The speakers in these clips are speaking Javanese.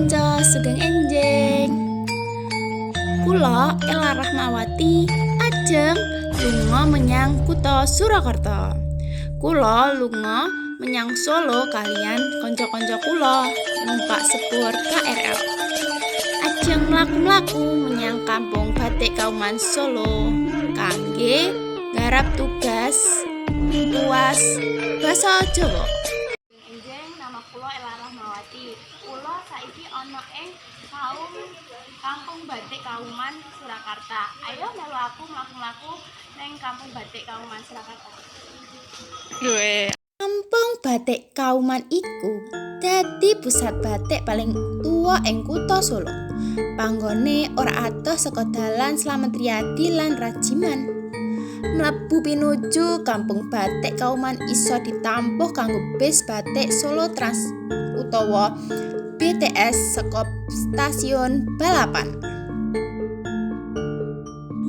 kanca-kanca sugeng enjing. Kula Ella Rahmawati ajeng lunga menyang kutha Surakarta. Kula lunga menyang Solo kalian kanca-kanca kula numpak sepur KRL. Ajeng mlaku-mlaku menyang Kampung Batik Kauman Solo kangge garap tugas UAS Basa Jawa. Enjing, nama kula Ella Rahmawati. Kula saiki ana ing Kampung Batik Kauman Surakarta. Ayo melu aku mlaku-mlaku ning Kampung Batik Kauman Surakarta. Kampung Batik Kauman iku dadi pusat batik paling tuwa ing kutha Solo. Panggone ora adoh saka dalan Slamet Riyadi lan Rajiman. Mlebu pinuju Kampung Batik Kauman iso ditampuh kanggo bis Batik Solo Trans utawa BTS saka stasiun Balapan.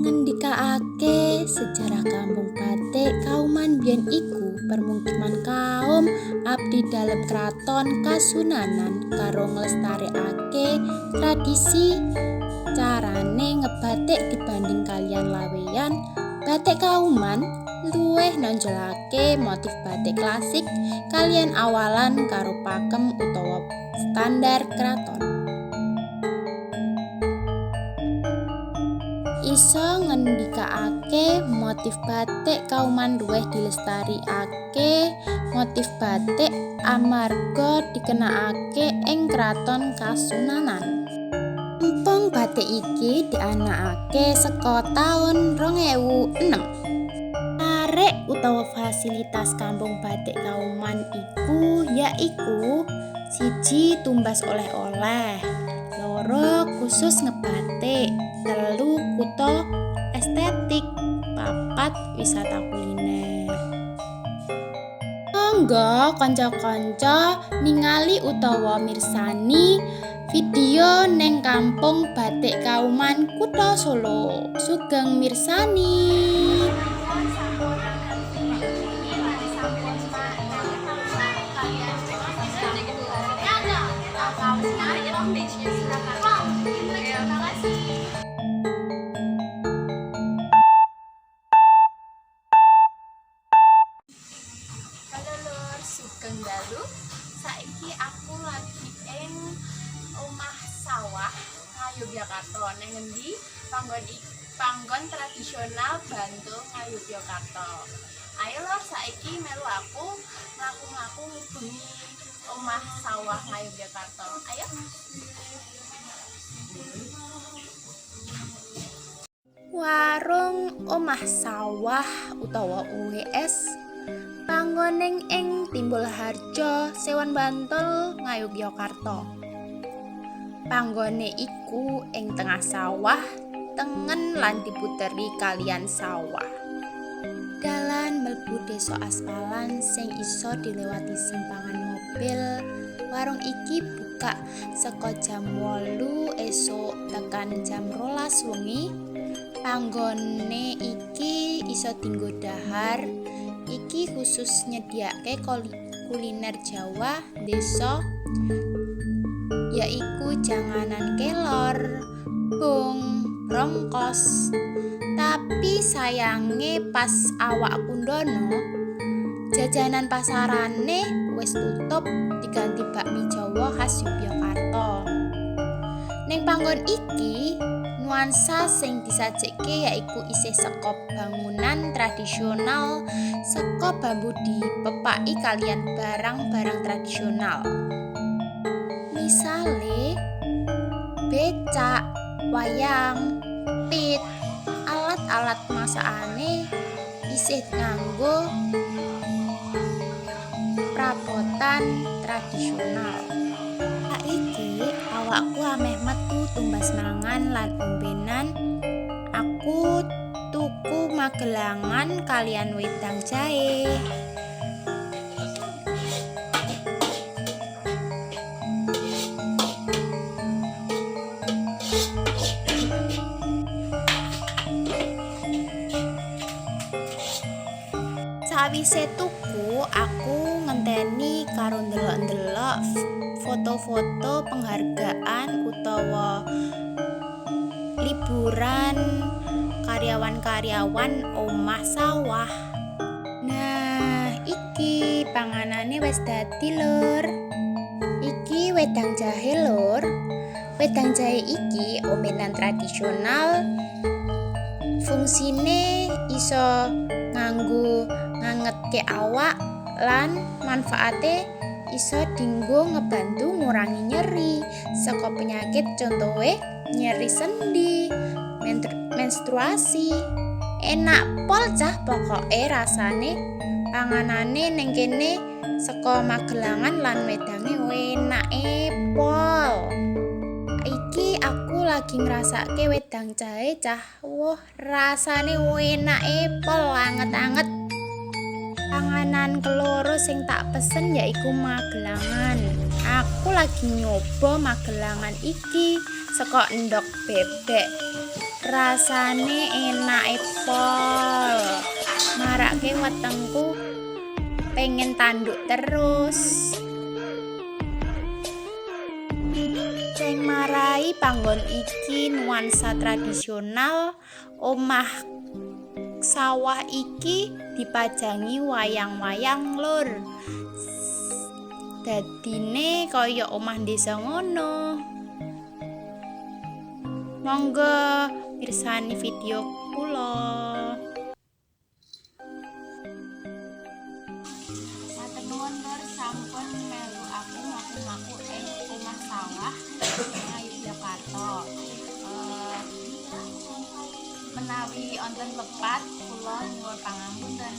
Ngendikaake sejarah Kampung Batik Kauman biyen iku permukiman kaum abdi dalem kraton Kasunanan karo nglestarekake tradisi carane ngebatik dibanding kalian laweyan. Batik Kauman luwih nonjolake motif batik klasik kalian awalan karo pakem utawa standar kraton. Iso ngendikaake motif batik Kauman luwih dilestarikake motif batik amarga dikenakake ing kraton Kasunanan. Kampung batik iki dianakake saka taun 2006. Arek utawa fasilitas Kampung Batik Kauman iku yaiku 1 tumbas oleh-oleh, 2 khusus ngebatik, 3 kutha estetik, 4 wisata kuliner. Monggo kanca-kanca ningali utawa mirsani video neng Kampung Batik Kauman Kutha Solo. Sugeng mirsani. Halo Lur, sugeng dalu. Saiki aku lagi ing omah sawah Ngayogyakarta. Neng ngendi panggon tradisional Bantul Ngayogyakarta. Ayo Lur, saiki melu aku mlaku-mlaku ngubengi omah sawah Ngayogyakarta. Ayo. Warung omah sawah utawa UWS panggoning ing Timbulharjo, Sewan Bantul, Ngayogyakarta. Panggone iku ing tengah sawah, tengen lan diputeri kalian sawah. Dalan mlebu desa aspalan sing iso dilewati simpangan mobil. Warung iki buka saka jam 8 esuk tekan jam 12 wengi. Panggone iki iso dienggo dahar. Iki khusus nyediake kuliner Jawa desa yaiku janganan kelor, bung, brongkos. Tapi sayange pas awak kundono jajanan pasarane wis tutup diganti bakmi Jawa khas Yogyakarta. Ning panggon iki nuansa sing disajike yaiku isih saka bangunan tradisional saka bambu dipepaki kalian barang-barang tradisional. Misale becak, wayang, pit, alat-alat masakane isih nganggo perabotan tradisional. Saiki awakku ameh metu tumbas mangan lan ombenan. Aku tuku magelangan kalian wedang jahe. Sawise tuku iku aku ngenteni karo ndelok-ndelok foto-foto penghargaan utawa liburan karyawan-karyawan omah sawah. Nah, iki panganane wis dadi lur. Iki wedang jahe lur. Wedang jahe iki omenan tradisional. Fungsine iso nganggo ngangetke awak lan manfaate iso dinggo ngebantu ngurangi nyeri saka penyakit contohe nyeri sendi, menstruasi. Enak pol cah pokoke rasane. Panganane ning kene saka Magelangan lan wedange enak pol. Iki aku lagi ngrasake wedang jahe cah. Wah, rasane enak pol, anget-anget. Panganan keloro sing tak pesen yaiku Magelangan. Aku lagi nyoba Magelangan iki saka endok bebek. Rasane enak pol. Marake wetengku pengen tanduk terus. Sing marai panggon iki nuansa tradisional. Omah sawah iki dipajangi wayang-wayang lur. Dadine kaya omah desa ngono. Monggo mirsani video kula. Matur nuwun lur, sampun melu aku mlaku-mlaku ing omah sawah Yogyakarta. Menawi wonten lepat kula nyuwun pangapunten.